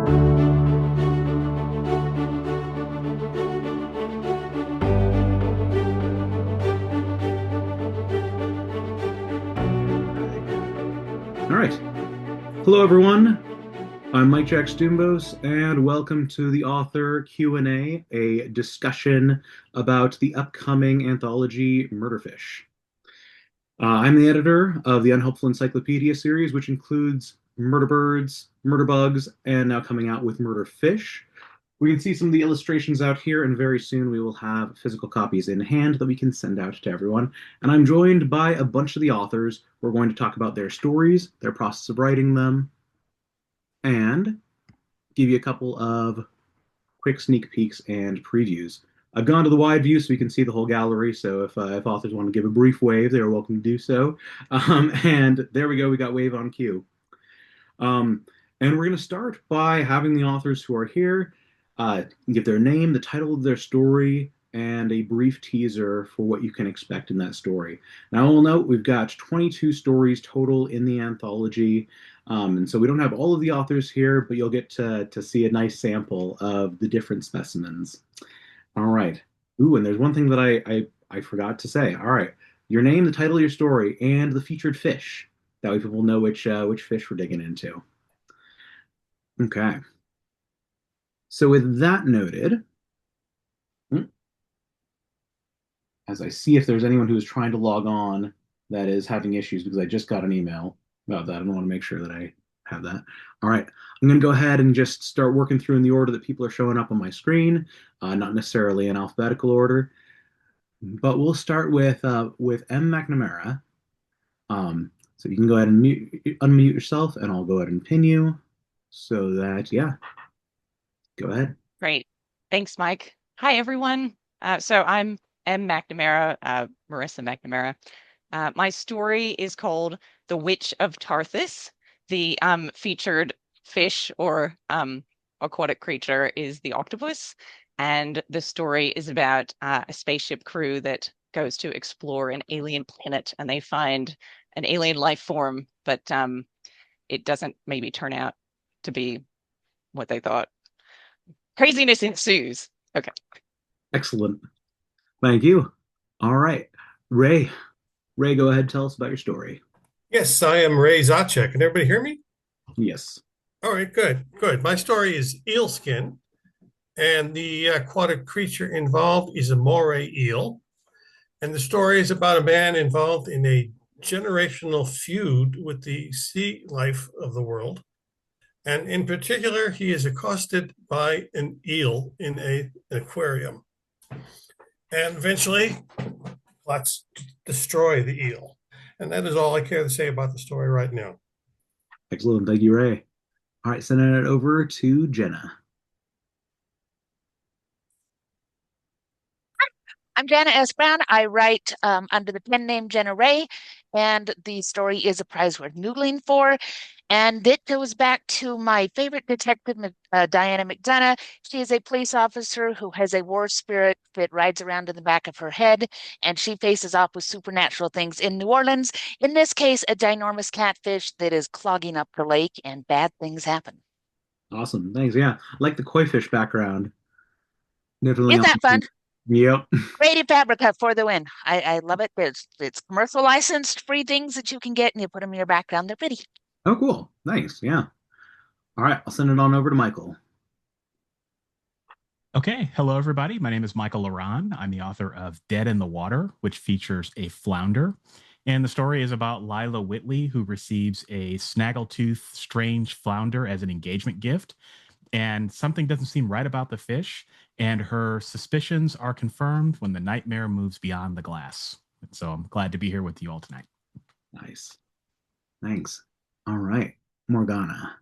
All right. Hello, everyone. I'm Mike Jack Stumbos, and welcome to the Author Q&A, a discussion about the upcoming anthology Murderfish. I'm the editor of the Unhelpful Encyclopedia series, which includes Murder Birds, Murder Bugs, and now coming out with Murderfish. We can see some of the illustrations out here, and very soon we will have physical copies in hand that we can send out to everyone. And I'm joined by a bunch of the authors. We're going to talk about their stories, their process of writing them, and give you a couple of quick sneak peeks and previews. I've gone to the wide view so we can see the whole gallery, so if authors want to give a brief wave, they are welcome to do so. And there we go, we got wave on cue. And we're going to start by having the authors who are here give their name, the title of their story, and a brief teaser for what you can expect in that story. Now, I will note we've got 22 stories total in the anthology, and so we don't have all of the authors here, but you'll get to see a nice sample of the different specimens. All right. Ooh, and there's one thing that I forgot to say. All right. Your name, the title of your story, and the featured fish. That way people know which fish we're digging into. Okay. So with that noted, as I see if there's anyone who is trying to log on that is having issues, because I just got an email about that. I want to make sure that I have that. All right, I'm going to go ahead and just start working through in the order that people are showing up on my screen, not necessarily in alphabetical order, but we'll start with M. McNamara. So you can go ahead and unmute yourself, and I'll go ahead and pin you so that, yeah, go ahead. Great. Thanks, Mike. Hi, everyone. So I'm M. McNamara, Marissa McNamara. My story is called The Witch of Tarthus. The featured fish or aquatic creature is the octopus. And the story is about a spaceship crew that goes to explore an alien planet, and they find an alien life form, but it doesn't maybe turn out to be what they thought. Craziness ensues. Okay. Excellent. Thank you. All right. Ray. Ray, go ahead. Tell us about your story. Yes, I am Ray Zacek. Can everybody hear me? Yes. All right, good, good. My story is eelskin, and the aquatic creature involved is a moray eel. And the story is about a man involved in a generational feud with the sea life of the world. And in particular, he is accosted by an eel in an aquarium. And eventually, let's destroy the eel. And that is all I care to say about the story right now. Excellent. Thank you, Ray. All right, sending it over to Jenna. I'm Jana S. Brown. I write under the pen name Jenna Ray, and the story is a prize worth noodling for. And it goes back to my favorite detective, Diana McDonough. She is a police officer who has a war spirit that rides around in the back of her head, and she faces off with supernatural things in New Orleans. In this case, a ginormous catfish that is clogging up the lake, and bad things happen. Awesome. Thanks. Yeah. I like the koi fish background. Definitely. Isn't that fun? Yep. Creative Fabrica for the win. I love it. It's commercial licensed, free things that you can get, and you put them in your background. They're pretty. Oh, cool. Nice. Yeah. All right. I'll send it on over to Michael. Okay. Hello, everybody. My name is Michael Laron. I'm the author of Dead in the Water, which features a flounder. And the story is about Lila Whitley, who receives a snaggletooth strange flounder as an engagement gift. And something doesn't seem right about the fish, and her suspicions are confirmed when the nightmare moves beyond the glass. So I'm glad to be here with you all tonight. Nice. Thanks. All right. Morgana.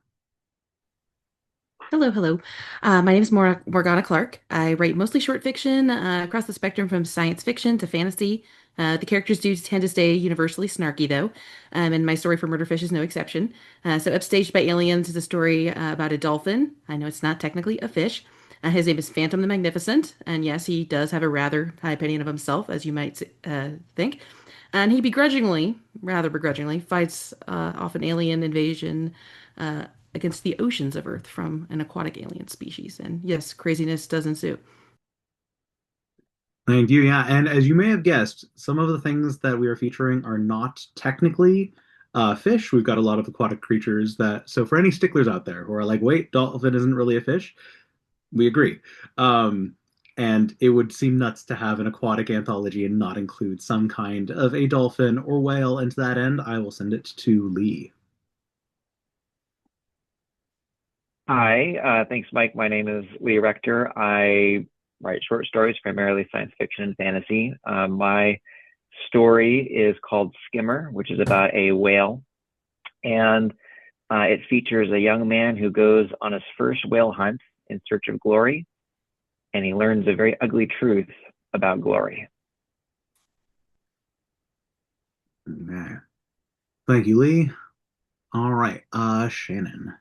Hello, hello. My name is Morgana Clark. I write mostly short fiction across the spectrum from science fiction to fantasy. The characters do tend to stay universally snarky, though, and my story for Murderfish is no exception. So, Upstaged by Aliens is a story about a dolphin. I know it's not technically a fish. His name is Phantom the Magnificent, and yes, he does have a rather high opinion of himself, as you might think. And he rather begrudgingly, fights off an alien invasion against the oceans of Earth from an aquatic alien species. And yes, craziness does ensue. Thank you. Yeah, and as you may have guessed, some of the things that we are featuring are not technically fish. We've got a lot of aquatic creatures that, so for any sticklers out there who are like, wait, dolphin isn't really a fish, we agree. Um, and it would seem nuts to have an aquatic anthology and not include some kind of a dolphin or whale. And to that end, I will send it to Lee. Hi, thanks, Mike. My name is Lee Rector. I write short stories, primarily science fiction and fantasy. My story is called Skimmer, which is about a whale. And it features a young man who goes on his first whale hunt in search of glory, and he learns a very ugly truth about glory. Okay. Thank you, Lee. All right, Shannon.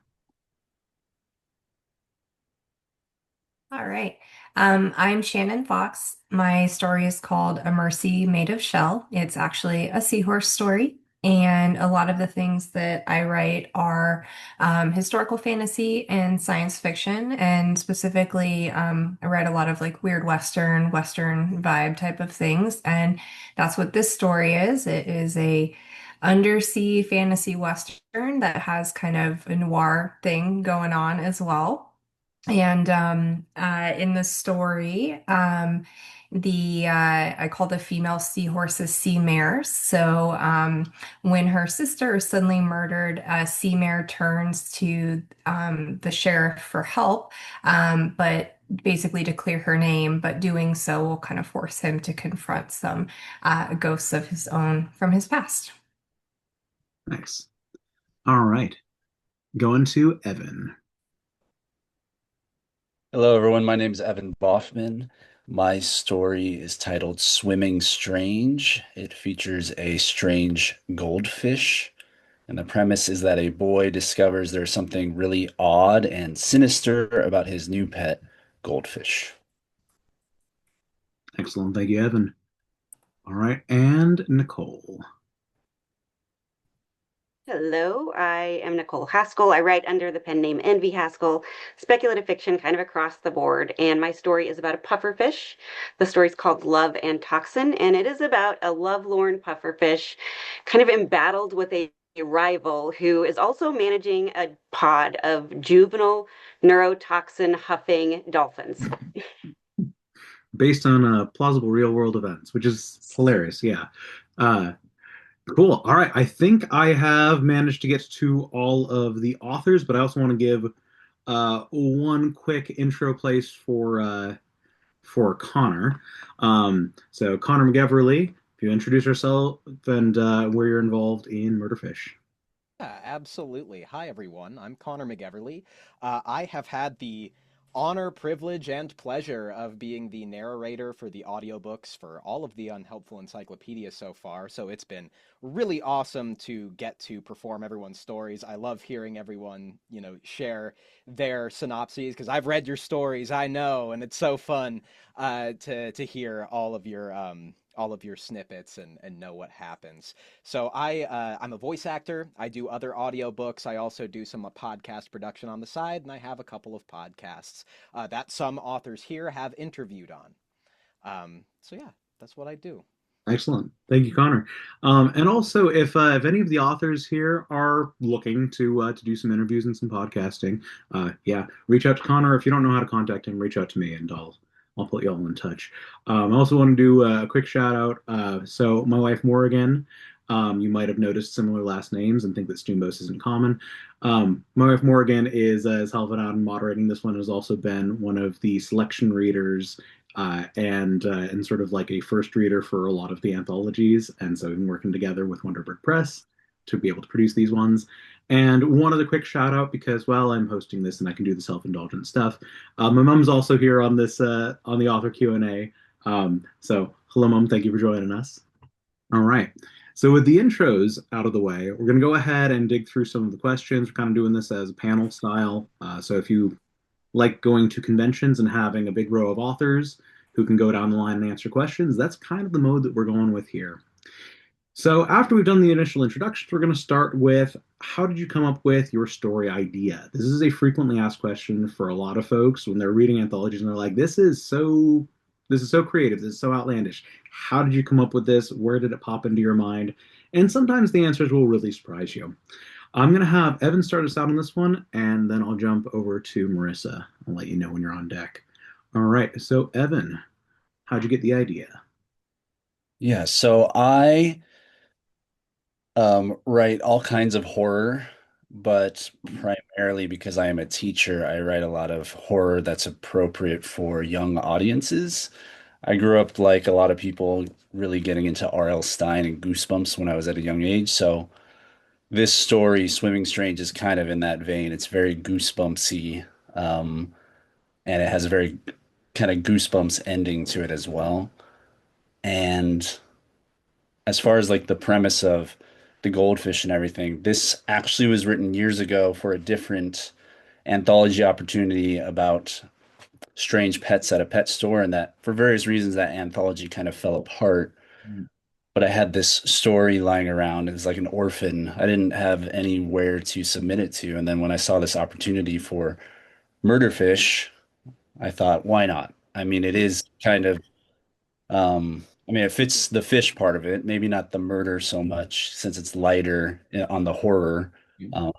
All right. I'm Shannon Fox. My story is called A Mercy Made of Shell. It's actually a seahorse story. And a lot of the things that I write are historical fantasy and science fiction. And specifically, I write a lot of like weird Western vibe type of things. And that's what this story is. It is a undersea fantasy Western that has kind of a noir thing going on as well. And in the story, the I call the female seahorses sea mares. So when her sister is suddenly murdered, sea mare turns to the sheriff for help, but basically to clear her name. But doing so will kind of force him to confront some ghosts of his own from his past. Nice. All right. Going to Evan. Hello, everyone. My name is Evan Boffman. My story is titled Swimming Strange. It features a strange goldfish. And the premise is that a boy discovers there's something really odd and sinister about his new pet, goldfish. Excellent. Thank you, Evan. All right. And Nicole. Hello, I am Nicole Haskell. I write under the pen name Envy Haskell, speculative fiction kind of across the board. And my story is about a pufferfish. The story is called Love and Toxin, and it is about a lovelorn pufferfish kind of embattled with a rival who is also managing a pod of juvenile neurotoxin huffing dolphins. Based on plausible real world events, which is hilarious. Yeah. Cool. All right. I think I have managed to get to all of the authors, but I also want to give one quick intro place for Connor. So Connor McEverly, if you introduce yourself and where you're involved in Murderfish. Yeah, absolutely. Hi, everyone. I'm Connor McEverly. I have had the honor, privilege, and pleasure of being the narrator for the audiobooks for all of the Unhelpful Encyclopedia so far, so it's been really awesome to get to perform everyone's stories. I love hearing everyone, share their synopses, because I've read your stories, I know, and it's so fun to hear all of your snippets and know what happens. So I'm a voice actor. I do other audiobooks. I also do some podcast production on the side, and I have a couple of podcasts that some authors here have interviewed on. So yeah, that's what I do. Excellent. Thank you, Connor. And also, if any of the authors here are looking to do some interviews and some podcasting, yeah, reach out to Connor. If you don't know how to contact him, reach out to me, and I'll put you all in touch. I also want to do a quick shout out. So my wife Morrigan, you might have noticed similar last names and think that Stumbos isn't common. My wife Morrigan is helping out and moderating this one. Has also been one of the selection readers and sort of like a first reader for a lot of the anthologies. And so we've been working together with WonderBird Press to be able to produce these ones. And one other quick shout out because, well, I'm hosting this and I can do the self-indulgent stuff. My mom's also here on this on the author Q&A. So hello, Mom. Thank you for joining us. All right. So with the intros out of the way, we're going to go ahead and dig through some of the questions. We're kind of doing this as a panel style. So if you like going to conventions and having a big row of authors who can go down the line and answer questions, that's kind of the mode that we're going with here. So after we've done the initial introductions, we're going to start with how did you come up with your story idea? This is a frequently asked question for a lot of folks when they're reading anthologies and they're like, this is so creative, this is so outlandish. How did you come up with this? Where did it pop into your mind? And sometimes the answers will really surprise you. I'm going to have Evan start us out on this one, and then I'll jump over to Marissa. I'll let you know when you're on deck. All right, so Evan, how'd you get the idea? Yeah, so I write all kinds of horror, but primarily because I am a teacher, I write a lot of horror that's appropriate for young audiences. I grew up like a lot of people really getting into R.L. Stine and Goosebumps when I was at a young age. So this story, Swimming Strange, is kind of in that vein. It's very goosebumpsy, and it has a very kind of goosebumps ending to it as well. And as far as like the premise of the goldfish and everything, this actually was written years ago for a different anthology opportunity about strange pets at a pet store, and that for various reasons that anthology kind of fell apart. But I had this story lying around. It was like an orphan. I didn't have anywhere to submit it to. And then when I saw this opportunity for Murderfish, I thought, why not? I mean, it is kind of I mean, it fits the fish part of it, maybe not the murder so much since it's lighter on the horror. Um,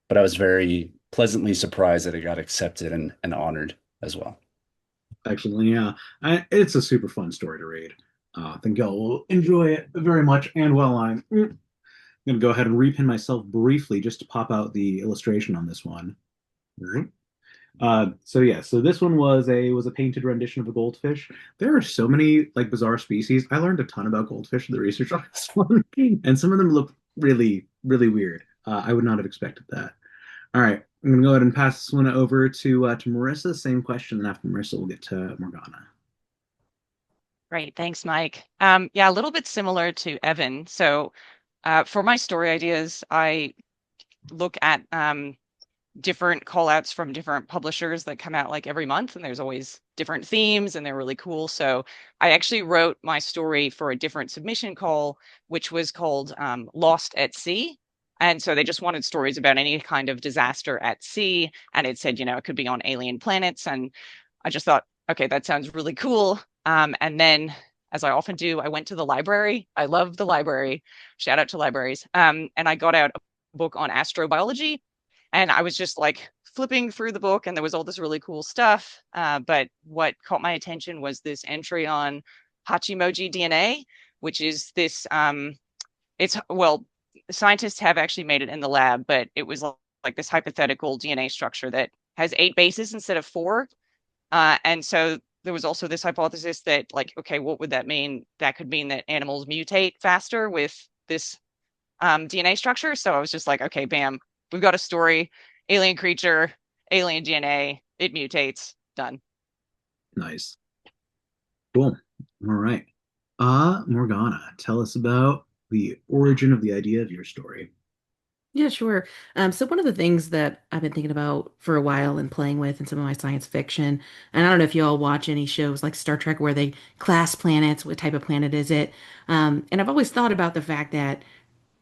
but I was very pleasantly surprised that it got accepted and honored as well. Excellent. Yeah, it's a super fun story to read. I think y'all will enjoy it very much. And while I'm going to go ahead and repin myself briefly just to pop out the illustration on this one. All right. So this one was a painted rendition of a goldfish. There are so many like bizarre species. I learned a ton about goldfish in the research on this one, and some of them look really, really weird. I would not have expected that. All right, I'm gonna go ahead and pass this one over to Marissa. Same question, and after Marissa, we'll get to Morgana. Great, thanks, Mike. Yeah, a little bit similar to Evan. So for my story ideas, I look at different call outs from different publishers that come out like every month, and there's always different themes and they're really cool. So I actually wrote my story for a different submission call, which was called Lost at Sea. And so they just wanted stories about any kind of disaster at sea. And it said, it could be on alien planets. And I just thought, okay, that sounds really cool. And then, as I often do, I went to the library. I love the library. Shout out to libraries. And I got out a book on astrobiology. And I was just like flipping through the book, and there was all this really cool stuff. But what caught my attention was this entry on Hachimoji DNA, which is this, scientists have actually made it in the lab, but it was like this hypothetical DNA structure that has 8 bases instead of 4. And so there was also this hypothesis that, like, okay, what would that mean? That could mean that animals mutate faster with this DNA structure. So I was just like, okay, bam, we've got a story, alien creature, alien DNA, it mutates, done. Nice. Cool. All right. Morgana, tell us about the origin of the idea of your story. Yeah, sure. So one of the things that I've been thinking about for a while and playing with in some of my science fiction, and I don't know if you all watch any shows like Star Trek where they class planets, what type of planet is it? And I've always thought about the fact that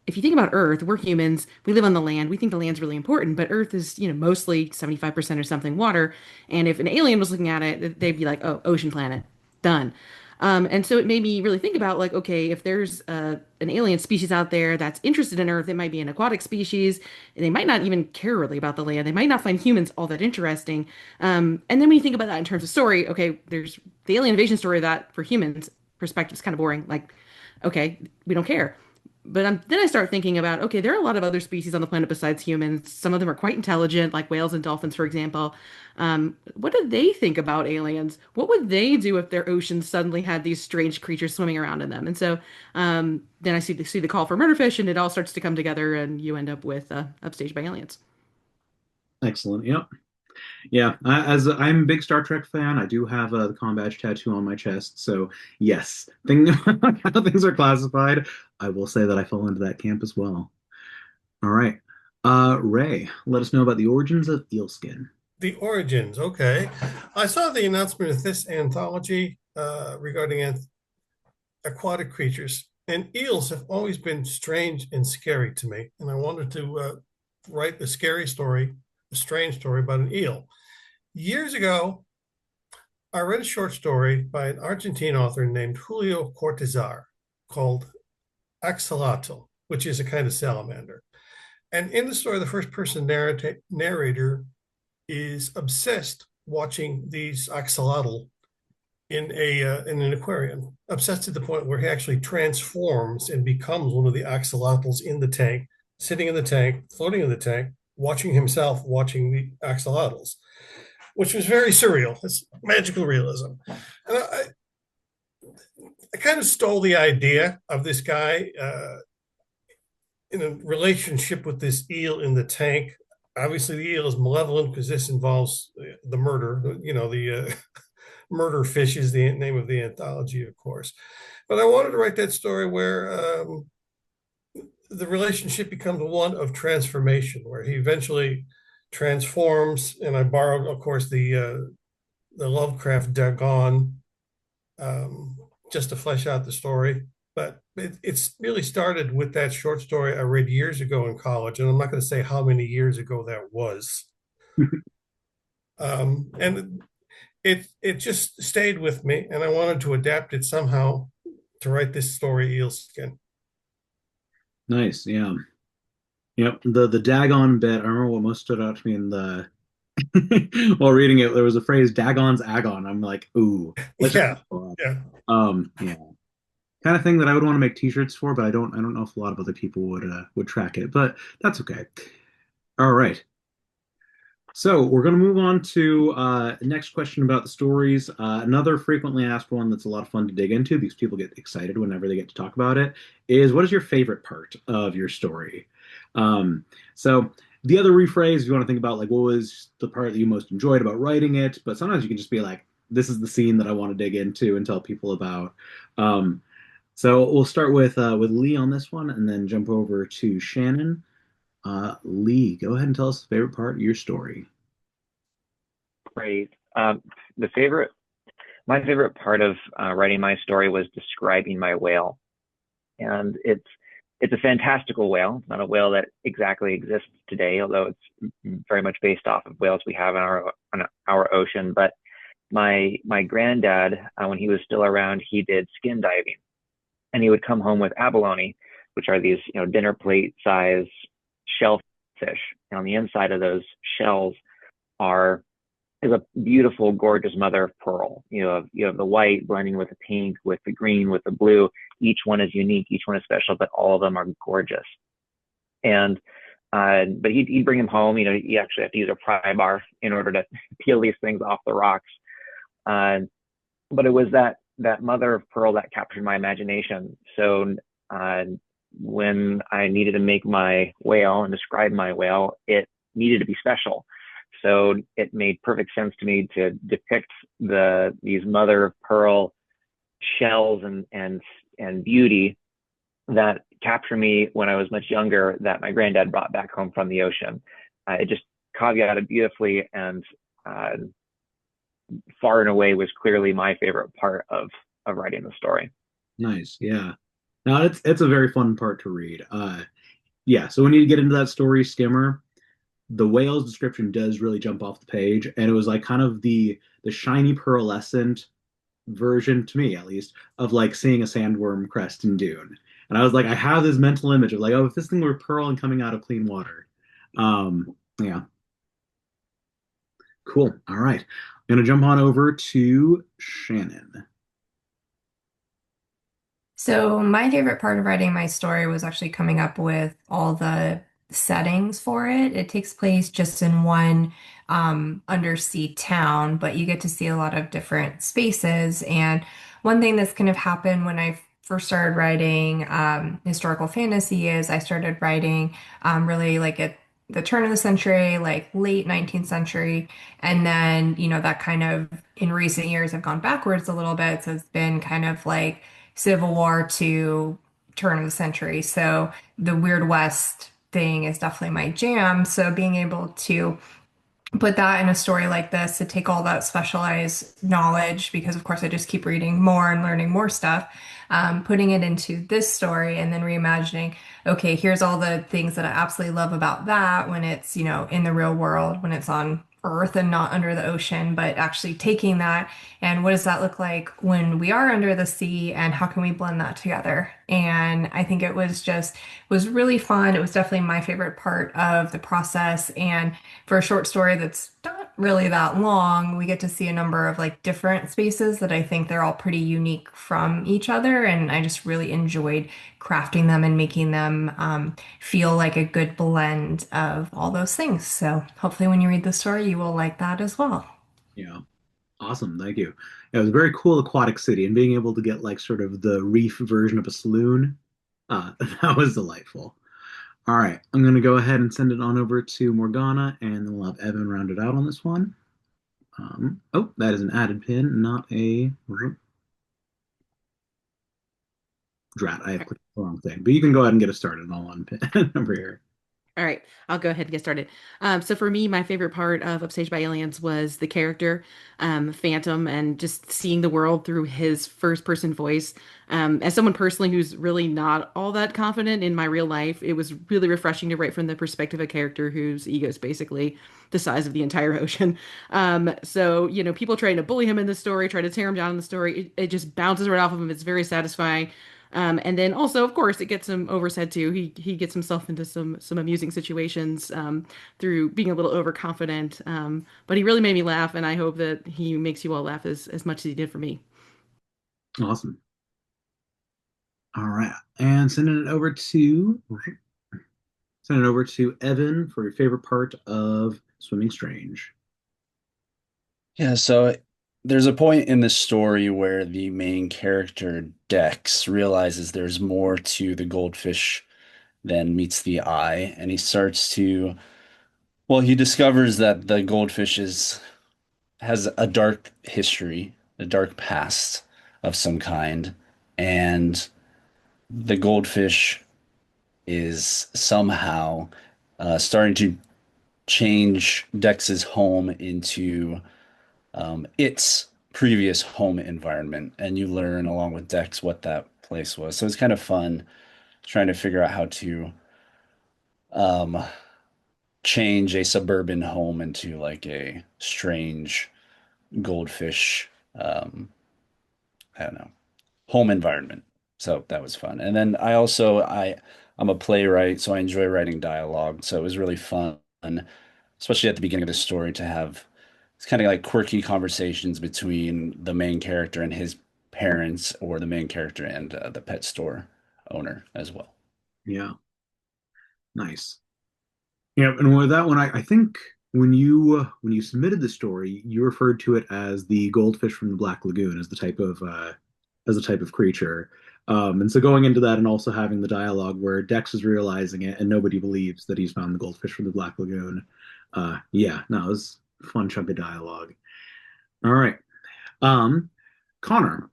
if you think about Earth, we're humans, we live on the land, we think the land's really important, but Earth is, mostly 75% or something water. And if an alien was looking at it, they'd be like, oh, ocean planet, done. And so it made me really think about like, okay, if there's an alien species out there that's interested in Earth, it might be an aquatic species, and they might not even care really about the land. They might not find humans all that interesting. And then when you think about that in terms of story, okay, there's the alien invasion story that for humans perspective is kind of boring. Like, okay, we don't care. But then I start thinking about, okay, there are a lot of other species on the planet besides humans. Some of them are quite intelligent, like whales and dolphins, for example. What do they think about aliens? What would they do if their oceans suddenly had these strange creatures swimming around in them? And so then I see the call for murderfish, and it all starts to come together, and you end up with Upstaged by Aliens. Excellent. Yep. Yeah, as I'm a big Star Trek fan, I do have the comm badge tattoo on my chest. So yes, how things are classified, I will say that I fall into that camp as well. All right, Ray, let us know about the origins of eelskin. The origins, okay. I saw the announcement of this anthology regarding aquatic creatures, And eels have always been strange and scary to me. And I wanted to write a scary story, a strange story about an eel. Years ago, I read a short story by an Argentine author named Julio Cortázar called Axolotl, which is a kind of salamander. And in the story, the first person narrator is obsessed watching these axolotl in an aquarium, obsessed to the point where he actually transforms and becomes one of the axolotls in the tank, sitting in the tank, floating in the tank, watching himself watching the axolotls, which was very surreal. It's magical realism. And I kind of stole the idea of this guy in a relationship with this eel in the tank. Obviously, the eel is malevolent because this involves the murder. The Murderfish is the name of the anthology, of course. But I wanted to write that story where the relationship becomes one of transformation, where he eventually transforms. And I borrowed, of course, the Lovecraft Dagon just to flesh out the story. But it's really started with that short story I read years ago in college, and I'm not going to say how many years ago that was. And it just stayed with me, and I wanted to adapt it somehow to write this story, Eelskin. Nice, yeah. Yep, the Dagon bit, I remember what most stood out to me in the while reading it, there was a phrase Dagon's Agon. I'm like, ooh. Yeah. Yeah. Kind of thing that I would want to make t-shirts for, but I don't know if a lot of other people would track it, but that's okay. All right. So we're going to move on to the next question about the stories. Another frequently asked one that's a lot of fun to dig into because people get excited whenever they get to talk about it is, what is your favorite part of your story? So the other rephrase, if you want to think about like what was the part that you most enjoyed about writing it, but sometimes you can just be like, this is the scene that I want to dig into and tell people about. So we'll start with Lee on this one and then jump over to Shannon. Lee, go ahead and tell us the favorite part of your story. Great. My favorite part of writing my story was describing my whale, and it's a fantastical whale. It's not a whale that exactly exists today, although it's very much based off of whales we have in our ocean. But my granddad, when he was still around, he did skin diving, and he would come home with abalone, which are these dinner plate size shellfish. And on the inside of those shells is a beautiful, gorgeous mother of pearl. You have the white blending with the pink, with the green, with the blue. Each one is unique, each one is special, but all of them are gorgeous. And but he'd bring them home. You actually have to use a pry bar in order to peel these things off the rocks. But it was that mother of pearl that captured my imagination. So when I needed to make my whale and describe my whale, it needed to be special. So it made perfect sense to me to depict these mother of pearl shells and beauty that capture me when I was much younger, that my granddad brought back home from the ocean. It just caveated beautifully, and far and away was clearly my favorite part of writing the story. Nice, yeah. Now it's a very fun part to read. Yeah, so when you get into that story, Skimmer, the whale's description does really jump off the page, and it was like kind of the shiny pearlescent version, to me at least, of like seeing a sandworm crest in Dune. And I was like, I have this mental image of like, oh, if this thing were pearl and coming out of clean water. Yeah. Cool. All right. I'm gonna jump on over to Shannon. So my favorite part of writing my story was actually coming up with all the settings for it. It takes place just in one undersea town, but you get to see a lot of different spaces. And one thing that's kind of happened when I first started writing historical fantasy is I started writing really like at the turn of the century, like late 19th century. And then, that kind of in recent years have gone backwards a little bit. So it's been kind of like Civil War to turn of the century. So the Weird West thing is definitely my jam. So being able to put that in a story like this, to take all that specialized knowledge, because of course I just keep reading more and learning more stuff, putting it into this story and then reimagining, okay, here's all the things that I absolutely love about that when it's, in the real world, when it's on Earth and not under the ocean, but actually taking that and what does that look like when we are under the sea and how can we blend that together? And I think was really fun. It was definitely my favorite part of the process. And for a short story that's not really that long, we get to see a number of like different spaces that I think they're all pretty unique from each other. And I just really enjoyed crafting them and making them feel like a good blend of all those things. So hopefully when you read the story, you will like that as well. Yeah. Awesome. Thank you. It was a very cool aquatic city, and being able to get like sort of the reef version of a saloon, that was delightful. All right. I'm going to go ahead and send it on over to Morgana, and then we'll have Evan round it out on this one. Oh, that is an added pin, not a drat. I have clicked the wrong thing, but you can go ahead and get us started on one pin over here. All right, I'll go ahead and get started. So for me, my favorite part of Upstage by Aliens was the character, Phantom, and just seeing the world through his first-person voice. As someone personally who's really not all that confident in my real life, it was really refreshing to write from the perspective of a character whose ego is basically the size of the entire ocean. So, people trying to bully him in the story, try to tear him down in the story, it just bounces right off of him. It's very satisfying. And then also, of course, it gets him oversaid too. He gets himself into some amusing situations through being a little overconfident. But he really made me laugh, and I hope that he makes you all laugh as much as he did for me. Awesome. All right, and sending it over to Evan for your favorite part of Swimming Strange. Yeah, so there's a point in the story where the main character, Dex, realizes there's more to the goldfish than meets the eye, and he starts to, well, he discovers that the goldfish has a dark history, a dark past of some kind, and the goldfish is somehow starting to change Dex's home into its previous home environment, and you learn along with Dex what that place was. So it's kind of fun trying to figure out how to um, change a suburban home into like a strange goldfish, I don't know, home environment. So that was fun. And then I'm a playwright, so I enjoy writing dialogue. So it was really fun, especially at the beginning of the story, to have it's kind of like quirky conversations between the main character and his parents, or the main character and the pet store owner as well. Yeah, nice. Yeah, and with that one, I think when you submitted the story, you referred to it as the goldfish from the Black Lagoon as the type of creature. And so going into that and also having the dialogue where Dex is realizing it and nobody believes that he's found the goldfish from the Black Lagoon. Yeah, no, it was a fun chunk of dialogue. All right. Um, Connor,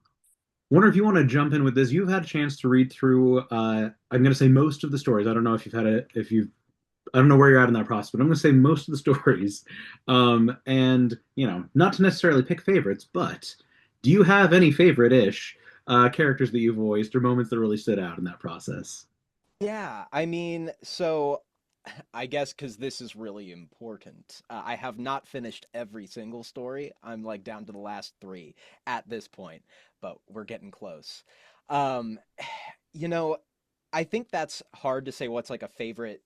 wonder if you want to jump in with this. You've had a chance to read through I'm going to say most of the stories. I don't know if you've had a if you've I don't know where you're at in that process, but I'm going to say most of the stories. And, not to necessarily pick favorites, but do you have any favorite-ish characters that you've voiced or moments that really stood out in that process? Yeah, I mean, so I guess because this is really important. I have not finished every single story. I'm like down to the last three at this point, but we're getting close. Um, you know, I think that's hard to say what's like a favorite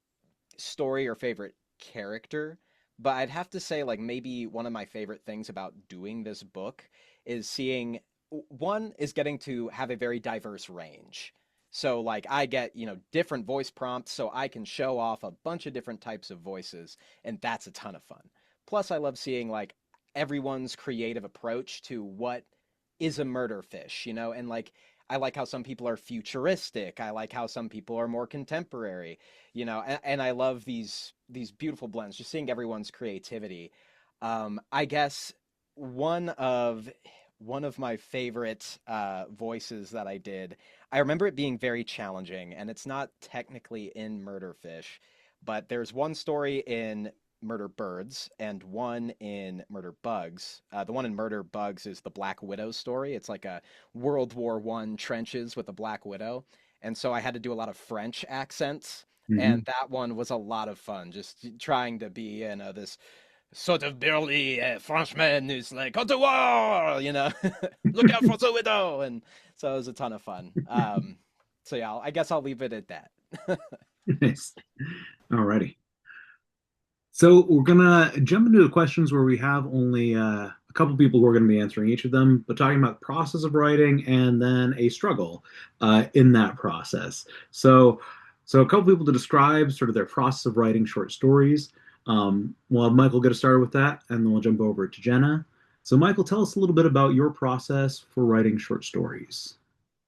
story or favorite character, but I'd have to say like maybe one of my favorite things about doing this book is seeing one is getting to have a very diverse range. So like I get, different voice prompts so I can show off a bunch of different types of voices, and that's a ton of fun. Plus I love seeing like everyone's creative approach to what is a murder fish, and like I like how some people are futuristic. I like how some people are more contemporary, and I love these beautiful blends, just seeing everyone's creativity. I guess one of one of my favorite voices that I did, I remember it being very challenging, and it's not technically in Murderfish, but there's one story in Murder Birds and one in Murder Bugs. The one in Murder Bugs is the Black Widow story. It's like a World War I trenches with a Black Widow. And so I had to do a lot of French accents. And that one was a lot of fun, just trying to be, this sort of burly Frenchman who's like, "Go to war," look out for the widow. And so it was a ton of fun. So yeah, I guess I'll leave it at that. Nice. Alrighty. So we're gonna jump into the questions where we have only a couple people who are going to be answering each of them, but talking about the process of writing and then a struggle in that process. So a couple people to describe sort of their process of writing short stories. We'll have Michael get us started with that, and then we'll jump over to Jenna. So Michael, tell us a little bit about your process for writing short stories.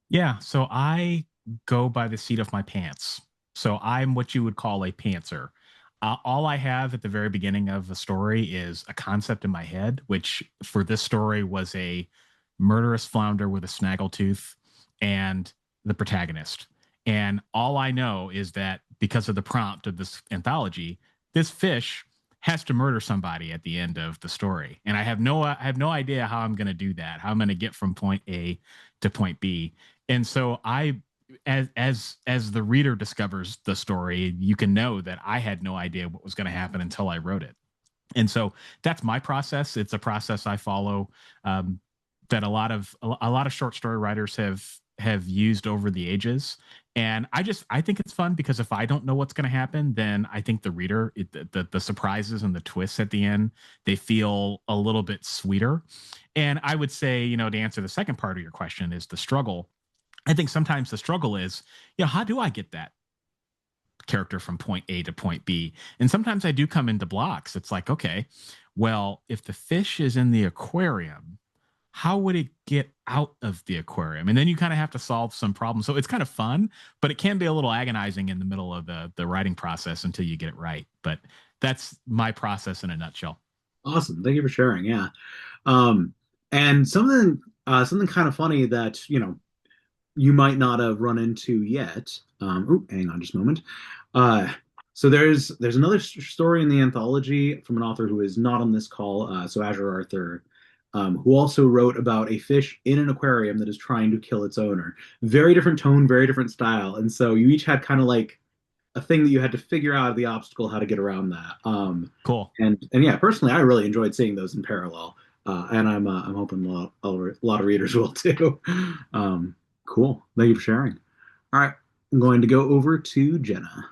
Yeah, so I go by the seat of my pants. So I'm what you would call a pantser. All I have at the very beginning of a story is a concept in my head, which for this story was a murderous flounder with a snaggletooth and the protagonist. And all I know is that because of the prompt of this anthology, this fish has to murder somebody at the end of the story. And I have no idea how I'm going to do that, how I'm going to get from point A to point B. And so as the reader discovers the story, you can know that I had no idea what was going to happen until I wrote it. And so that's my process. It's a process I follow that a lot of short story writers have used over the ages. And I think it's fun because if I don't know what's going to happen, then I think the reader, the surprises and the twists at the end, they feel a little bit sweeter. And I would say, to answer the second part of your question is the struggle. I think sometimes the struggle is, how do I get that character from point A to point B? And sometimes I do come into blocks. It's like, okay, well, if the fish is in the aquarium, how would it get out of the aquarium? And then you kind of have to solve some problems. So it's kind of fun, but it can be a little agonizing in the middle of the writing process until you get it right. But that's my process in a nutshell. Awesome. Thank you for sharing. Yeah. And something kind of funny that, you might not have run into yet. Hang on just a moment. So there's another story in the anthology from an author who is not on this call, so Azure Arthur, who also wrote about a fish in an aquarium that is trying to kill its owner. Very different tone, very different style. And so you each had kind of like a thing that you had to figure out the obstacle, how to get around that. Cool. And yeah, personally, I really enjoyed seeing those in parallel. And I'm hoping a lot of readers will too. Cool. Thank you for sharing. All right. I'm going to go over to Jenna.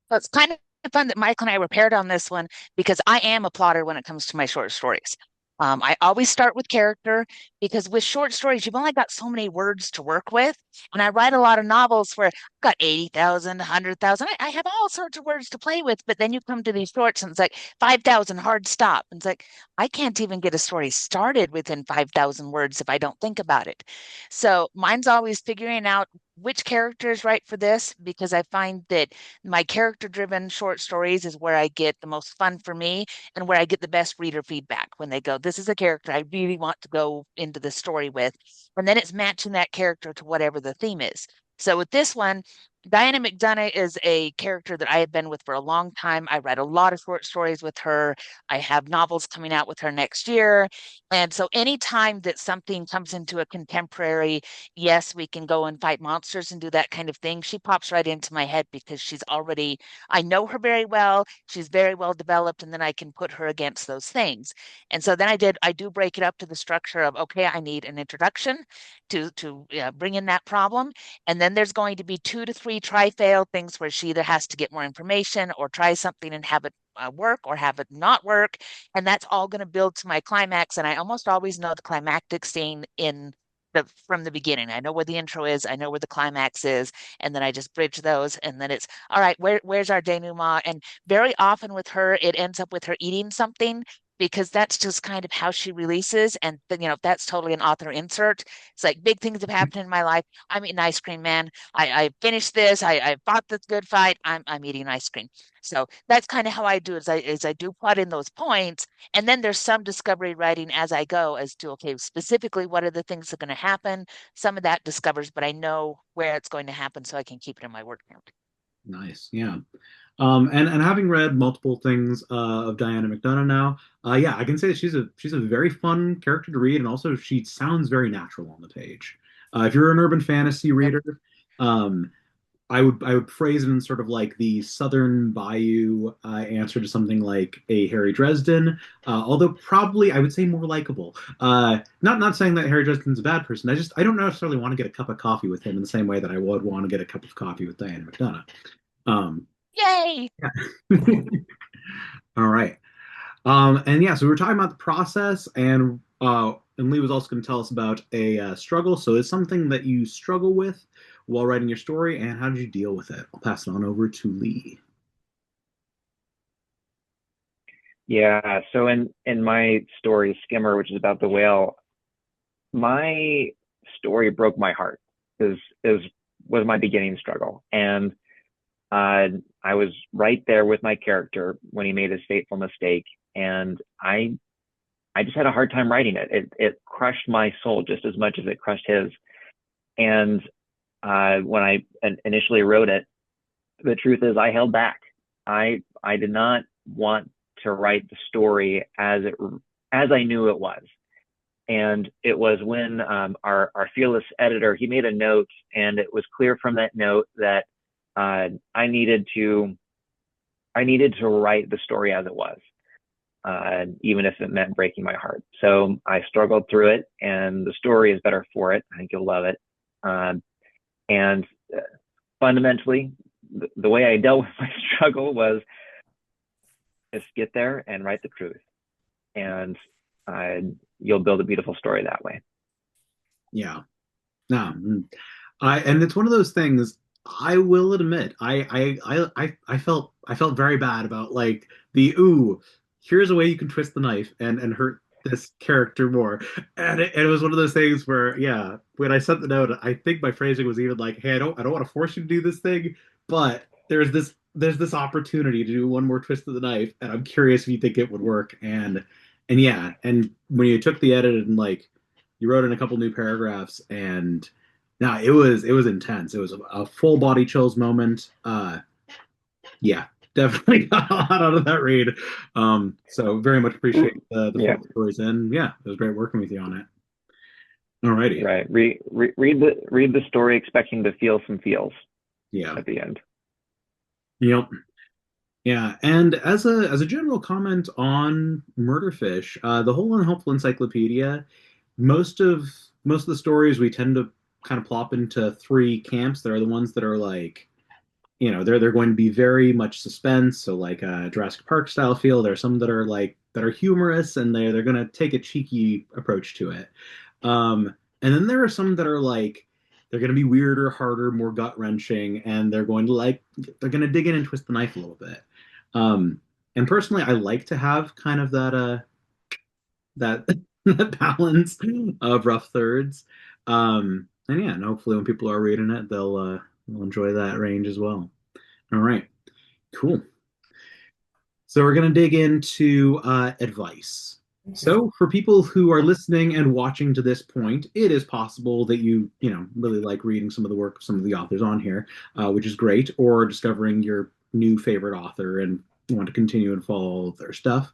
Well, it's kind of fun that Michael and I were paired on this one because I am a plotter when it comes to my short stories. I always start with character because with short stories, you've only got so many words to work with. And I write a lot of novels where I've got 80,000, 100,000. I have all sorts of words to play with. But then you come to these shorts and it's like 5,000, hard stop. And it's like, I can't even get a story started within 5,000 words if I don't think about it. So mine's always figuring out which character is right for this because I find that my character driven short stories is where I get the most fun for me and where I get the best reader feedback when they go, this is a character I really want to go into the story with. And then it's matching that character to whatever the theme is. So with this one, Diana McDonough is a character that I have been with for a long time. I read a lot of short stories with her. I have novels coming out with her next year. And so anytime that something comes into a contemporary, yes, we can go and fight monsters and do that kind of thing, she pops right into my head because I know her very well. She's very well developed, and then I can put her against those things. And so then I do break it up to the structure of, okay, I need an introduction to bring in that problem. And then there's going to be 2 to 3 try-fail things where she either has to get more information or try something and have it work or have it not work. And that's all going to build to my climax. And I almost always know the climactic scene from the beginning. I know where the intro is, I know where the climax is, and then I just bridge those. And then it's all right, where's our denouement? And very often with her, it ends up with her eating something because that's just kind of how she releases. And then, that's totally an author insert. It's like big things have happened in my life. I'm eating ice cream, man. I finished this. I fought this good fight. I'm eating ice cream. So that's kind of how I do it. Is I do plot in those points, and then there's some discovery writing as I go as to okay, specifically what are the things that are going to happen. Some of that discovers, but I know where it's going to happen, so I can keep it in my word count. Nice. Yeah. And having read multiple things of Diana McDonough now, yeah, I can say that she's a very fun character to read, and also she sounds very natural on the page. If you're an urban fantasy reader, um, I would phrase it in sort of like the Southern Bayou answer to something like a Harry Dresden, although probably I would say more likable. Not saying that Harry Dresden's a bad person. I don't necessarily want to get a cup of coffee with him in the same way that I would want to get a cup of coffee with Diana McDonough. Um, Yay! all right. And yeah, so we were talking about the process, and Lee was also going to tell us about a struggle. So it's something that you struggle with while writing your story, and how did you deal with it? I'll pass it on over to Lee. Yeah, so in my story, Skimmer, which is about the whale, my story broke my heart because was my beginning struggle, and I was right there with my character when he made his fateful mistake, and I just had a hard time writing it. It crushed my soul just as much as it crushed his. And when I initially wrote it, the truth is I held back. I did not want to write the story as I knew it was. And it was when our fearless editor, he made a note, and it was clear from that note that I needed to write the story as it was, even if it meant breaking my heart. So I struggled through it, and the story is better for it. I think you'll love it. And fundamentally, the way I dealt with my struggle was just get there and write the truth, and you'll build a beautiful story that way. Yeah. No. And it's one of those things. I will admit, I felt very bad about like here's a way you can twist the knife and hurt this character more. And it was one of those things where, yeah, when I sent the note, I think my phrasing was even like, hey, I don't want to force you to do this thing, but there's this opportunity to do one more twist of the knife, and I'm curious if you think it would work. And yeah, and when you took the edit and like you wrote in a couple new paragraphs, and no, it was intense. It was a full body chills moment. Yeah, definitely got a lot out of that read. So very much appreciate the Yeah. full stories, and yeah, it was great working with you on it. Alrighty. Right. Read the story expecting to feel some feels. Yeah. At the end. Yep. Yeah, and as a general comment on Murderfish, the whole Unhelpful Encyclopedia, most of the stories we tend to kind of plop into three camps. There are the ones that are like, they're going to be very much suspense, so like a Jurassic Park style feel. There are some that are humorous, and they're going to take a cheeky approach to it. And then there are some that are like they're going to be weirder, harder, more gut wrenching, and they're going to dig in and twist the knife a little bit. And personally, I like to have kind of that that balance of rough thirds. And yeah, and hopefully when people are reading it, they'll enjoy that range as well. All right, cool. So we're gonna dig into advice. So for people who are listening and watching to this point, it is possible that you really like reading some of the work of some of the authors on here, which is great, or discovering your new favorite author and want to continue and follow all of their stuff.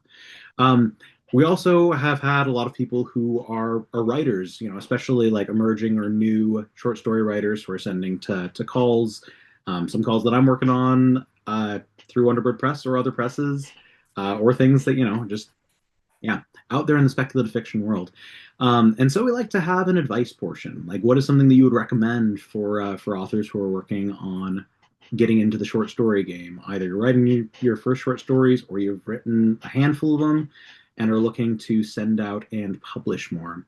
We also have had a lot of people who are writers, especially like emerging or new short story writers who are sending to calls, some calls that I'm working on through WonderBird Press or other presses, or things that, just, yeah, out there in the speculative fiction world. And so we like to have an advice portion. Like, what is something that you would recommend for authors who are working on getting into the short story game? Either you're writing your first short stories, or you've written a handful of them and are looking to send out and publish more.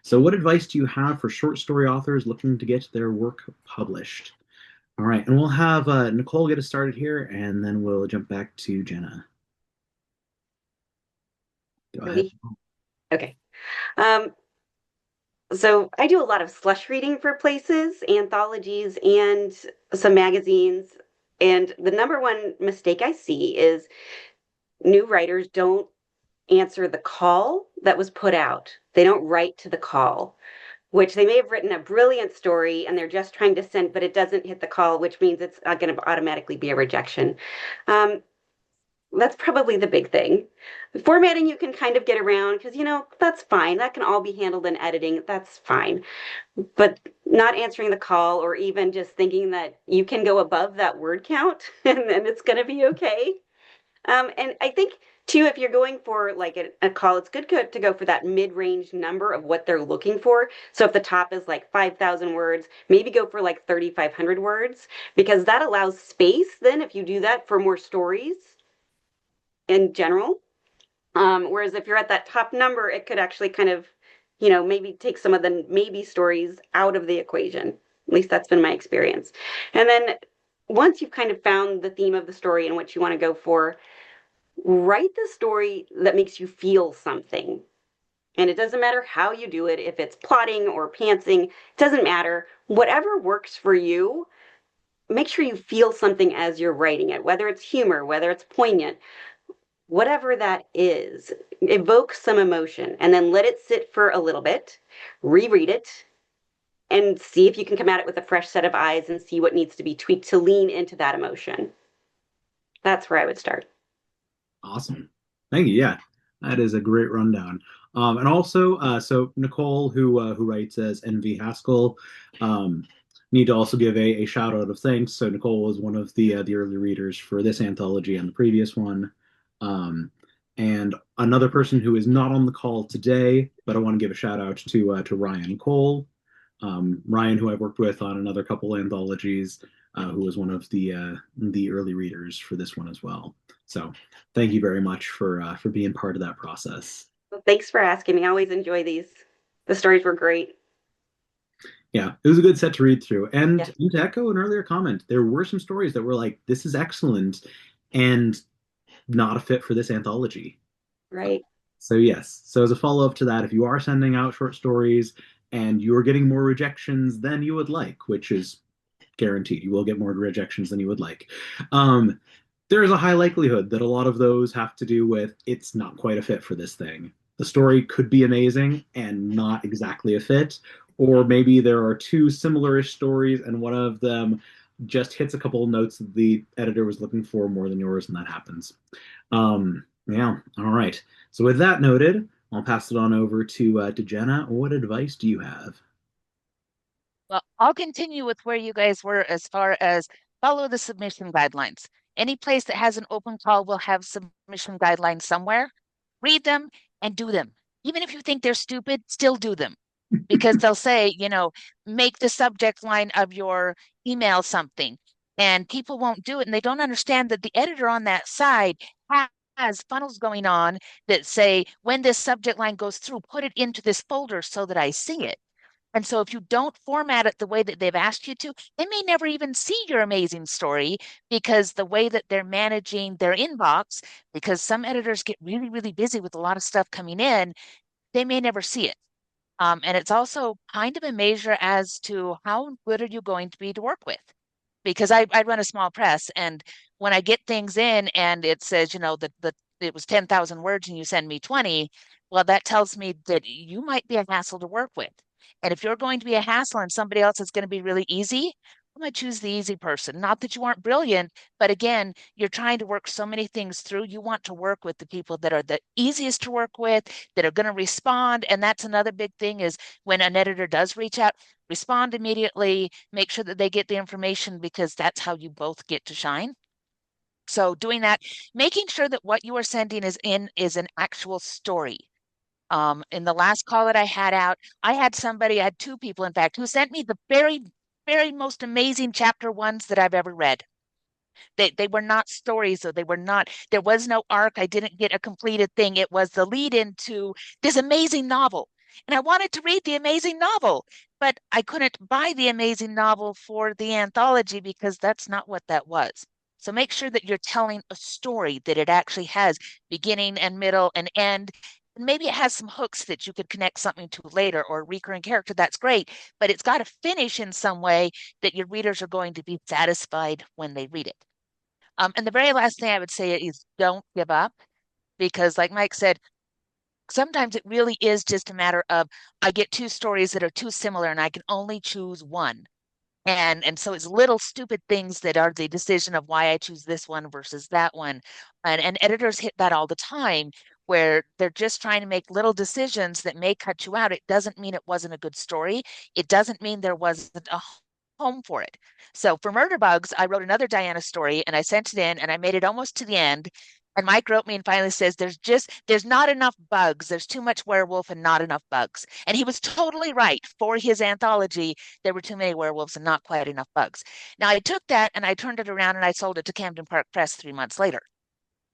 So what advice do you have for short story authors looking to get their work published? All right, and we'll have Nicole get us started here, and then we'll jump back to Jenna. Go ahead. Okay. So I do a lot of slush reading for places, anthologies, and some magazines. And the number one mistake I see is new writers don't answer the call that was put out. They don't write to the call. which they may have written a brilliant story and they're just trying to send, but it doesn't hit the call, which means it's going to automatically be a rejection. That's probably the big thing. Formatting you can kind of get around because, that's fine. That can all be handled in editing. That's fine. But not answering the call or even just thinking that you can go above that word count and then it's going to be okay. And I think too, if you're going for like a call, it's good to go for that mid-range number of what they're looking for. So if the top is like 5,000 words, maybe go for like 3,500 words because that allows space then if you do that for more stories in general. Whereas if you're at that top number, it could actually kind of, maybe take some of the maybe stories out of the equation. At least that's been my experience. And then once you've kind of found the theme of the story and what you want to go for, write the story that makes you feel something. And it doesn't matter how you do it, if it's plotting or pantsing, it doesn't matter. Whatever works for you, make sure you feel something as you're writing it, whether it's humor, whether it's poignant, whatever that is, evoke some emotion and then let it sit for a little bit, reread it, and see if you can come at it with a fresh set of eyes and see what needs to be tweaked to lean into that emotion. That's where I would start. Awesome. Thank you. Yeah, that is a great rundown. And also, so Nicole, who writes as NV Haskell, need to also give a shout out of thanks. So Nicole was one of the early readers for this anthology and the previous one. And another person who is not on the call today, but I want to give a shout out to Ryan Cole. Ryan, who I've worked with on another couple anthologies, who was one of the early readers for this one as well. So thank you very much for being part of that process. Well, thanks for asking me. I always enjoy these. The stories were great. Yeah, it was a good set to read through. And Yeah. to echo an earlier comment, there were some stories that were like, this is excellent and not a fit for this anthology. Right. So yes. So as a follow-up to that, if you are sending out short stories and you're getting more rejections than you would like, which is guaranteed, you will get more rejections than you would like. There is a high likelihood that a lot of those have to do with it's not quite a fit for this thing. The story could be amazing and not exactly a fit, or maybe there are two similar-ish stories and one of them just hits a couple of notes that the editor was looking for more than yours, and that happens. Yeah, all right. So with that noted, I'll pass it on over to Jenna. What advice do you have? Well, I'll continue with where you guys were as far as follow the submission guidelines. Any place that has an open call will have submission guidelines somewhere. Read them and do them. Even if you think they're stupid, still do them. Because they'll say, make the subject line of your email something. And people won't do it. And they don't understand that the editor on that side has funnels going on that say, when this subject line goes through, put it into this folder so that I see it. And so if you don't format it the way that they've asked you to, they may never even see your amazing story because the way that they're managing their inbox, because some editors get really, really busy with a lot of stuff coming in, they may never see it. And it's also kind of a measure as to how good are you going to be to work with. Because I run a small press, and when I get things in and it says, that it was 10,000 words and you send me 20, well, that tells me that you might be a hassle to work with. And if you're going to be a hassle and somebody else is going to be really easy, I'm going to choose the easy person. Not that you aren't brilliant, but again, you're trying to work so many things through. You want to work with the people that are the easiest to work with, that are going to respond. And that's another big thing is when an editor does reach out, respond immediately, make sure that they get the information because that's how you both get to shine. So doing that, making sure that what you are sending is an actual story. In the last call that I had out, I had two people, in fact, who sent me the very, very most amazing chapter ones that I've ever read. They were not stories, so there was no arc. I didn't get a completed thing. It was the lead into this amazing novel. And I wanted to read the amazing novel, but I couldn't buy the amazing novel for the anthology because that's not what that was. So make sure that you're telling a story, that it actually has beginning and middle and end. And maybe it has some hooks that you could connect something to later or a recurring character. That's great, but it's got to finish in some way that your readers are going to be satisfied when they read it. And the very last thing I would say is don't give up because, like Mike said, sometimes it really is just a matter of I get two stories that are too similar and I can only choose one. And so it's little stupid things that are the decision of why I choose this one versus that one. And editors hit that all the time where they're just trying to make little decisions that may cut you out. It doesn't mean it wasn't a good story. It doesn't mean there wasn't a home for it. So for Murder Bugs, I wrote another Diana story and I sent it in and I made it almost to the end. And Mike wrote me and finally says, there's not enough bugs. There's too much werewolf and not enough bugs. And he was totally right. For his anthology, there were too many werewolves and not quite enough bugs. Now I took that and I turned it around and I sold it to Camden Park Press 3 months later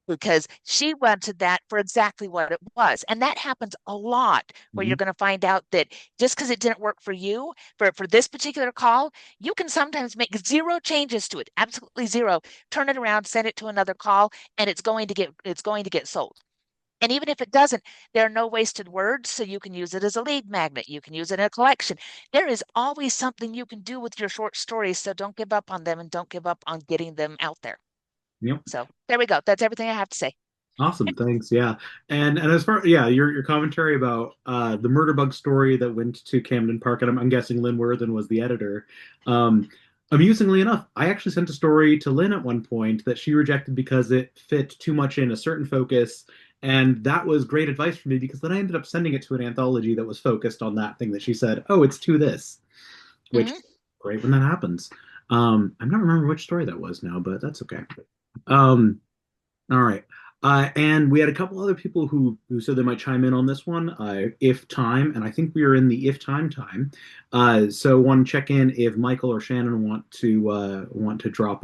because she wanted that for exactly what it was. And that happens a lot where you're going to find out that just because it didn't work for you, for this particular call, you can sometimes make 0 changes to it, absolutely 0, turn it around, send it to another call, and it's going to get sold. And even if it doesn't, there are no wasted words, so you can use it as a lead magnet. You can use it in a collection. There is always something you can do with your short stories, so don't give up on them and don't give up on getting them out there. Yep. So there we go. That's everything I have to say. Awesome, thanks. Yeah, and as far your commentary about the murder bug story that went to Camden Park, and I'm guessing Lynn Worthen was the editor. Amusingly enough, I actually sent a story to Lynn at one point that she rejected because it fit too much in a certain focus, and that was great advice for me because then I ended up sending it to an anthology that was focused on that thing that she said, "Oh, it's to this," which great when that happens. I'm not remembering which story that was now, but that's okay. All right. And we had a couple other people who said they might chime in on this one, if time, and I think we are in the if time. So want to check in if Michael or Shannon want to drop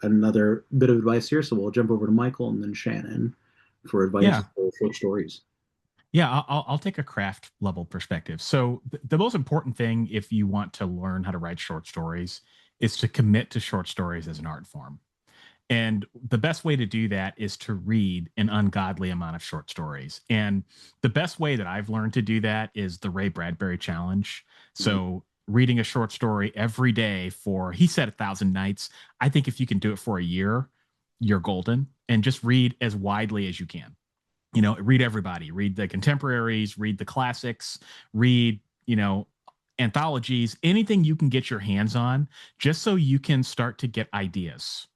another bit of advice here. So we'll jump over to Michael and then Shannon for advice for short stories. Yeah, I'll take a craft level perspective. So the most important thing if you want to learn how to write short stories is to commit to short stories as an art form. And the best way to do that is to read an ungodly amount of short stories. And the best way that I've learned to do that is the Ray Bradbury challenge. So reading a short story every day for, he said 1,000 nights. I think if you can do it for a year, you're golden. And just read as widely as you can. You know, read everybody, read the contemporaries, read the classics, read, anthologies, anything you can get your hands on, just so you can start to get ideas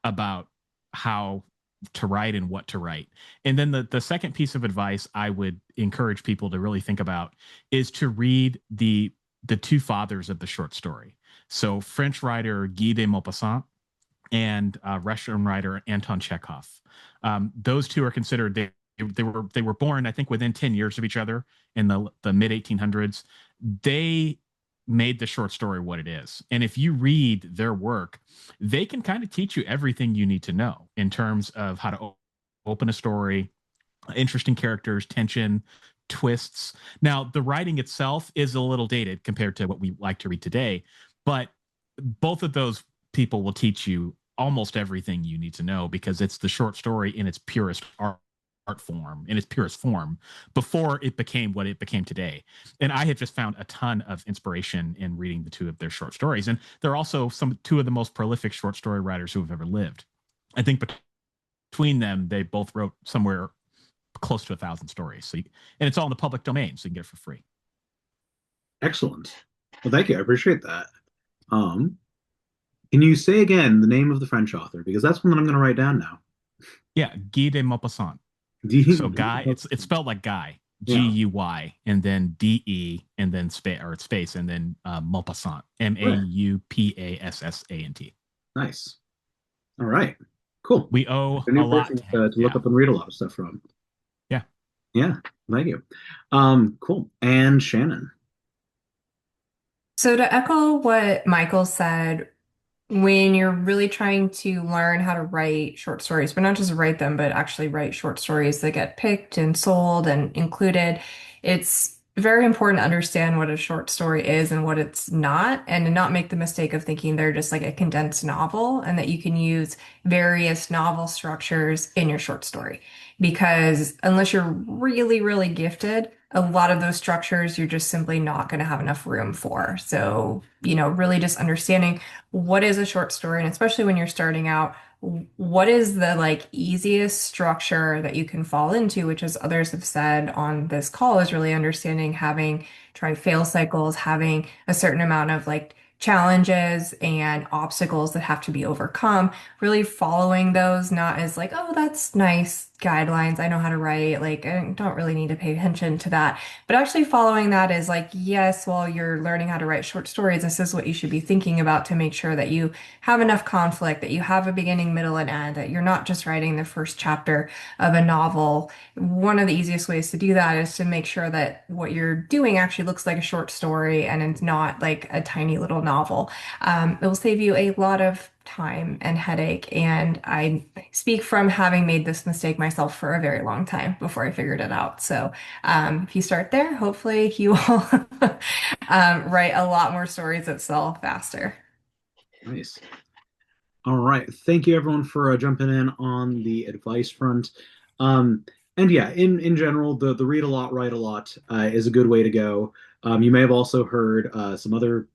about how to write and what to write. And then the second piece of advice I would encourage people to really think about is to read the two fathers of the short story. So French writer Guy de Maupassant and Russian writer Anton Chekhov. Those two are considered, they were born, I think, within 10 years of each other in the mid 1800s. They made the short story what it is. And if you read their work, they can kind of teach you everything you need to know in terms of how to open a story, interesting characters, tension, twists. Now, the writing itself is a little dated compared to what we like to read today, but both of those people will teach you almost everything you need to know because it's the short story in its purest art form, in its purest form, before it became what it became today. And I have just found a ton of inspiration in reading the two of their short stories. And they're also two of the most prolific short story writers who have ever lived. I think between them, they both wrote somewhere close to 1,000 stories. So and it's all in the public domain, so you can get it for free. Excellent. Well, thank you. I appreciate that. Can you say again the name of the French author? Because that's one that I'm going to write down now. Yeah, Guy de Maupassant. So Guy, it's spelled like Guy, Guy, and then DE, and then space, and then Maupassant, Maupassant. Nice. All right. Cool. We owe a lot to look up and read a lot of stuff from. Yeah. Yeah. Thank you. Cool. And Shannon. So to echo what Michael said, when you're really trying to learn how to write short stories, but not just write them, but actually write short stories that get picked and sold and included, it's very important to understand what a short story is and what it's not, and to not make the mistake of thinking they're just like a condensed novel and that you can use various novel structures in your short story. Because unless you're really, really gifted, a lot of those structures you're just simply not going to have enough room for. So, really just understanding what is a short story, and especially when you're starting out, what is the like easiest structure that you can fall into, which as others have said on this call, is really understanding having try fail cycles, having a certain amount of like challenges and obstacles that have to be overcome, really following those, not as like, oh, that's nice guidelines. I know how to write. Like, I don't really need to pay attention to that. But actually following that is like, yes, while you're learning how to write short stories, this is what you should be thinking about to make sure that you have enough conflict, that you have a beginning, middle, and end, that you're not just writing the first chapter of a novel. One of the easiest ways to do that is to make sure that what you're doing actually looks like a short story and it's not like a tiny little novel. It will save you a lot of time and headache. And I speak from having made this mistake myself for a very long time before I figured it out. So if you start there, hopefully you will write a lot more stories that sell faster. Nice. All right. Thank you, everyone, for jumping in on the advice front. Um, and yeah, in general, the read a lot, write a lot is a good way to go. You may have also heard some other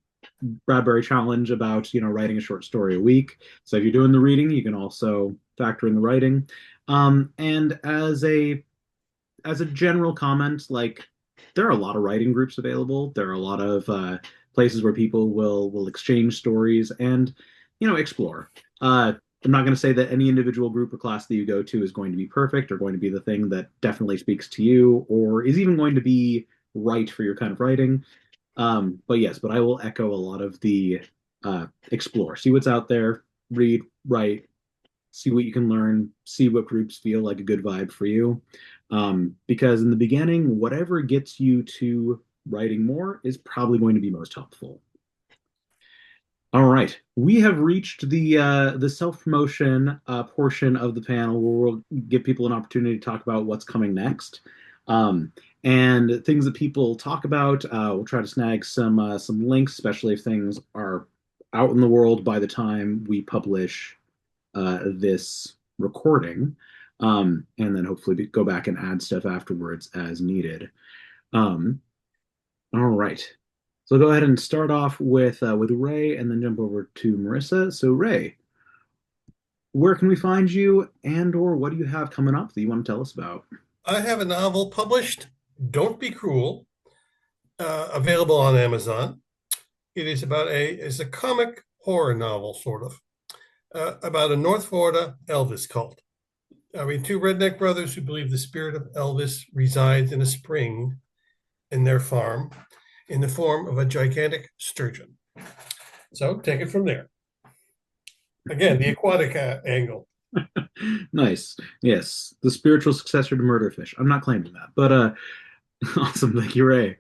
Bradbury challenge about writing a short story a week. So if you're doing the reading, you can also factor in the writing. And as a general comment, like there are a lot of writing groups available. There are a lot of places where people will exchange stories and explore. I'm not going to say that any individual group or class that you go to is going to be perfect or going to be the thing that definitely speaks to you or is even going to be right for your kind of writing. But yes, but I will echo a lot of the explore, see what's out there, read, write, see what you can learn, see what groups feel like a good vibe for you. Because in the beginning, whatever gets you to writing more is probably going to be most helpful. All right, we have reached the self promotion portion of the panel where we'll give people an opportunity to talk about what's coming next. And things that people talk about. We'll try to snag some links, especially if things are out in the world by the time we publish this recording, and then hopefully go back and add stuff afterwards as needed. Um, all right. So go ahead and start off with Ray, and then jump over to Marissa. So Ray, where can we find you, and/or what do you have coming up that you want to tell us about? I have a novel published, Don't Be Cruel, available on Amazon. It is it's a comic horror novel, sort of, about a North Florida Elvis cult. I mean, two redneck brothers who believe the spirit of Elvis resides in a spring in their farm in the form of a gigantic sturgeon. So take it from there. Again, the aquatic angle. Nice. Yes, the spiritual successor to Murderfish. I'm not claiming that, but awesome. Thank you, Ray.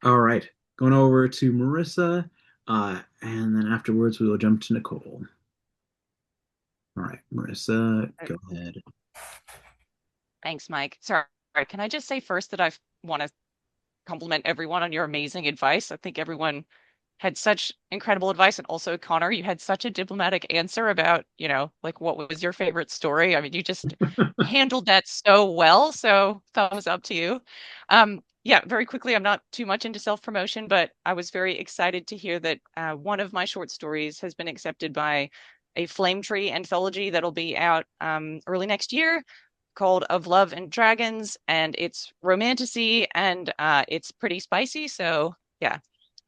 All right, going over to Marissa, and then afterwards we will jump to Nicole. All right, Marissa, go ahead. Thanks, Mike. Sorry, can I just say first that I want to compliment everyone on your amazing advice. I think everyone had such incredible advice. And also, Connor, you had such a diplomatic answer about, like what was your favorite story? I mean, you just handled that so well. So thumbs up to you. Yeah, very quickly, I'm not too much into self-promotion, but I was very excited to hear that one of my short stories has been accepted by a Flame Tree anthology that'll be out early next year called Of Love and Dragons, and it's romantasy and it's pretty spicy. So yeah,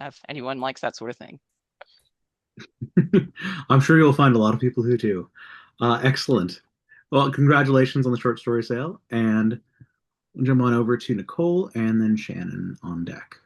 if anyone likes that sort of thing. I'm sure you'll find a lot of people who do. Excellent. Well, congratulations on the short story sale, and we'll jump on over to Nicole and then Shannon on deck.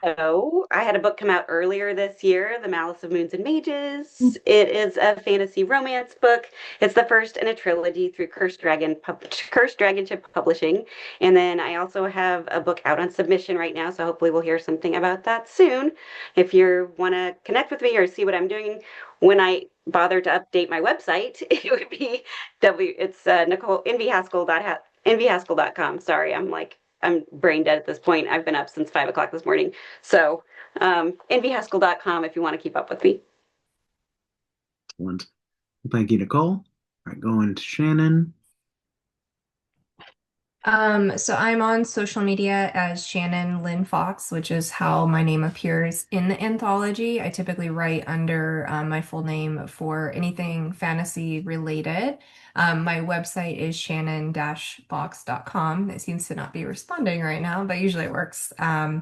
So I had a book come out earlier this year, The Malice of Moons and Mages. It is a fantasy romance book. It's the first in a trilogy through Cursed Dragonship Publishing. And then I also have a book out on submission right now, so hopefully we'll hear something about that soon. If you want to connect with me or see what I'm doing when I bother to update my website, it would be Nicole nvhaskell.com. Sorry, I'm brain dead at this point. I've been up since 5 o'clock this morning. So nvhaskell.com if you want to keep up with me. Excellent. Thank you, Nicole. All right, going to Shannon. So I'm on social media as Shannon Lynn Fox, which is how my name appears in the anthology. I typically write under my full name for anything fantasy related. My website is shannon-fox.com. It seems to not be responding right now, but usually it works. I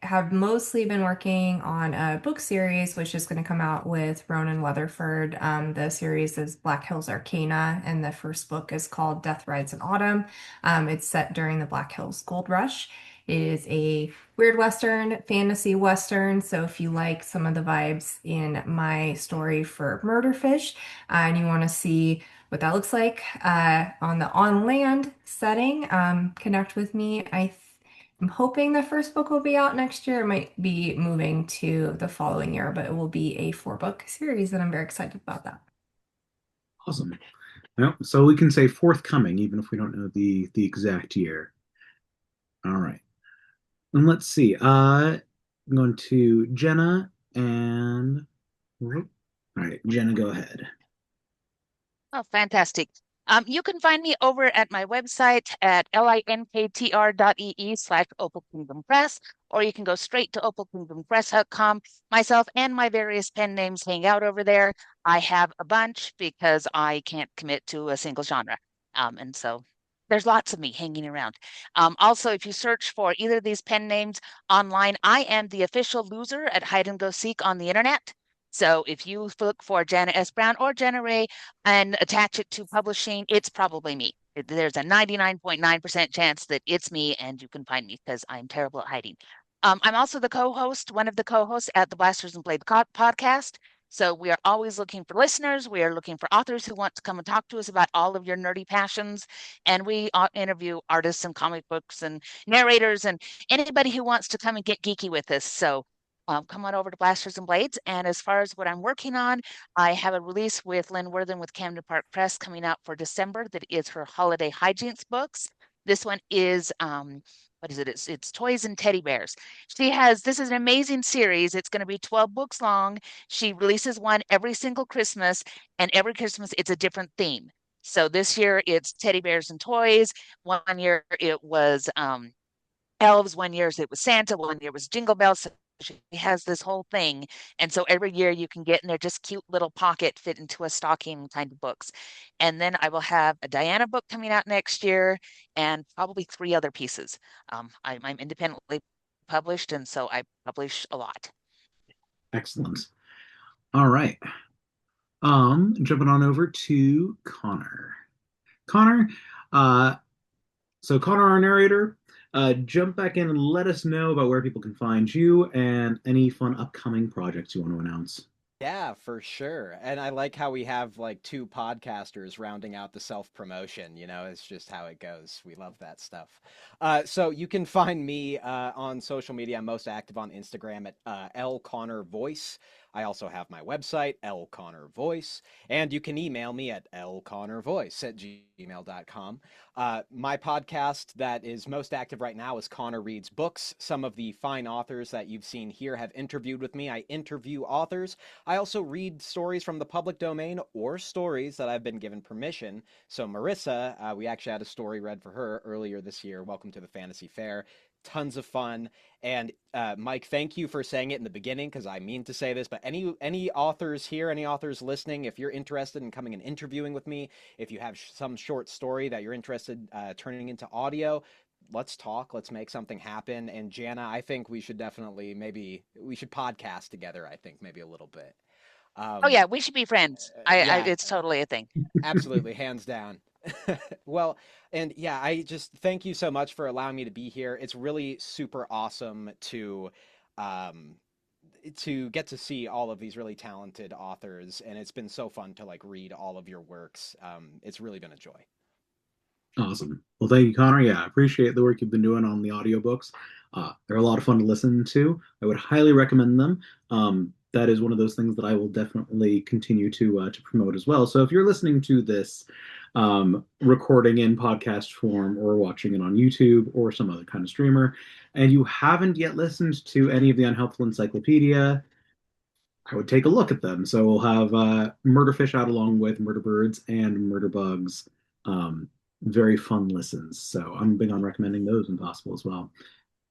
have mostly been working on a book series, which is going to come out with Ronan Weatherford. The series is Black Hills Arcana, and the first book is called Death Rides in Autumn. It's set during the Black Hills Gold Rush. It is a weird Western, fantasy Western. So if you like some of the vibes in my story for Murderfish, and you want to see what that looks like on the on land setting, connect with me. I'm hoping the first book will be out next year. It might be moving to the following year, but it will be a 4-book series, and I'm very excited about that. Awesome. Well, so we can say forthcoming, even if we don't know the exact year. All right. And let's see. I'm going to Jenna and all right, Jenna, go ahead. Oh, fantastic. You can find me over at my website at linktr.ee/Opal Kingdom Press, or you can go straight to opalkingdompress.com. Myself and my various pen names hang out over there. I have a bunch because I can't commit to a single genre. And so there's lots of me hanging around. Also, if you search for either of these pen names online, I am the official loser at hide and go seek on the internet. So if you look for Jana S. Brown or Jenna Ray and attach it to publishing, it's probably me. There's a 99.9% chance that it's me, and you can find me because I'm terrible at hiding. I'm also the co-host, one of the co-hosts at the Blasters and Blade podcast. So we are always looking for listeners. We are looking for authors who want to come and talk to us about all of your nerdy passions. And we interview artists and comic books and narrators and anybody who wants to come and get geeky with us. So come on over to Blasters and Blades. And as far as what I'm working on, I have a release with Lynn Worthen with Camden Park Press coming out for December. That is her holiday hijinks books. This one is what is it? It's toys and teddy bears. This is an amazing series. It's going to be 12 books long. She releases one every single Christmas, and every Christmas it's a different theme. So this year it's teddy bears and toys. One year it was elves, one year it was Santa, one year it was Jingle Bells. So she has this whole thing. And so every year you can get in there just cute little pocket fit into a stocking kind of books. And then I will have a Diana book coming out next year and probably 3 other pieces. I'm independently published, and so I publish a lot. Excellent. All right. Jumping on over to Connor. Connor, so Connor, our narrator, jump back in and let us know about where people can find you and any fun upcoming projects you want to announce. Yeah, for sure. And I like how we have like 2 podcasters rounding out the self-promotion, it's just how it goes. We love that stuff. So you can find me on social media. I'm most active on Instagram at L Connor Voice. I also have my website, L Connor Voice, and you can email me at lconnorvoice@gmail.com. My podcast that is most active right now is Connor Reads Books. Some of the fine authors that you've seen here have interviewed with me. I interview authors. I also read stories from the public domain or stories that I've been given permission. So Marissa, we actually had a story read for her earlier this year. Welcome to the Fantasy Fair. Tons of fun. And Mike, thank you for saying it in the beginning, because I mean to say this, but any authors here, any authors listening, if you're interested in coming and interviewing with me, if you have some short story that you're interested turning into audio, let's talk. Let's make something happen. And Jana, I think we should definitely we should podcast together. I think maybe a little bit. Oh yeah, we should be friends. It's totally a thing. Absolutely, hands down. Well, and yeah, I just thank you so much for allowing me to be here. It's really super awesome to get to see all of these really talented authors, and it's been so fun to like read all of your works. It's really been a joy. Awesome. Well, thank you, Connor. Yeah, I appreciate the work you've been doing on the audiobooks. They're a lot of fun to listen to. I would highly recommend them. That is one of those things that I will definitely continue to promote as well. So if you're listening to this recording in podcast form or watching it on YouTube or some other kind of streamer, and you haven't yet listened to any of the Unhelpful Encyclopedia, I would take a look at them. So we'll have Murderfish out along with Murderbirds and Murderbugs very fun listens. So I'm big on recommending those when possible as well.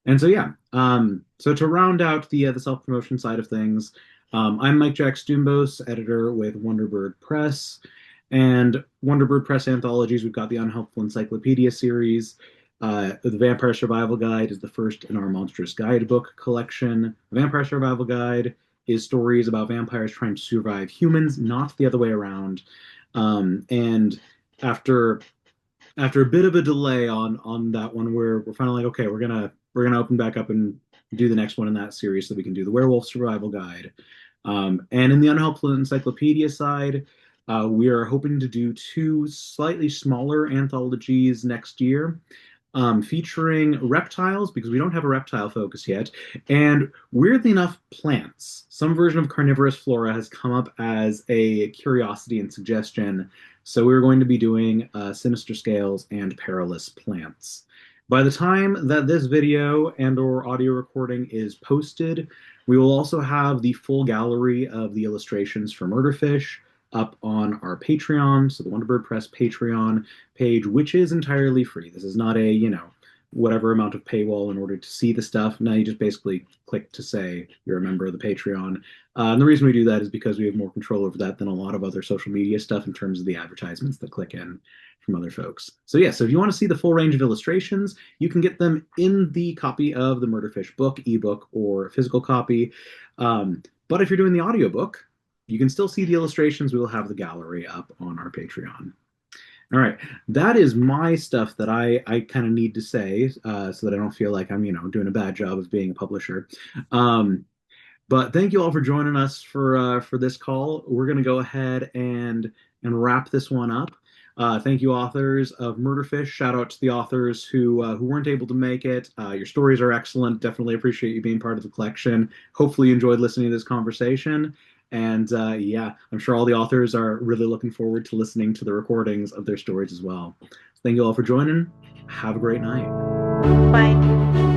And so yeah, so to round out the self-promotion side of things, I'm Mike Jack Stumbos, editor with WonderBird Press. And WonderBird Press anthologies, we've got the Unhelpful Encyclopedia series. The Vampire Survival Guide is the first in our Monstrous Guidebook collection. The Vampire Survival Guide is stories about vampires trying to survive humans, not the other way around. And after after a bit of a delay on that one, we're finally like, okay, we're gonna open back up and do the next one in that series so we can do the Werewolf Survival Guide. And in the Unhelpful Encyclopedia side, we are hoping to do two slightly smaller anthologies next year, featuring reptiles because we don't have a reptile focus yet, and weirdly enough, plants. Some version of carnivorous flora has come up as a curiosity and suggestion, so we're going to be doing sinister scales and perilous plants. By the time that this video and or audio recording is posted, we will also have the full gallery of the illustrations for Murderfish up on our Patreon, so the WonderBird Press Patreon page, which is entirely free. This is not a, whatever amount of paywall in order to see the stuff. Now you just basically click to say you're a member of the Patreon. And the reason we do that is because we have more control over that than a lot of other social media stuff in terms of the advertisements that click in from other folks. So yeah, so if you want to see the full range of illustrations, you can get them in the copy of the Murderfish book, ebook, or physical copy. But if you're doing the audiobook, you can still see the illustrations. We will have the gallery up on our Patreon. All right, that is my stuff that I kind of need to say so that I don't feel like I'm doing a bad job of being a publisher. But thank you all for joining us for this call. We're gonna go ahead and wrap this one up. Thank you, authors of Murderfish. Shout out to the authors who weren't able to make it. Your stories are excellent. Definitely appreciate you being part of the collection. Hopefully, you enjoyed listening to this conversation. And yeah, I'm sure all the authors are really looking forward to listening to the recordings of their stories as well. Thank you all for joining. Have a great night. Bye.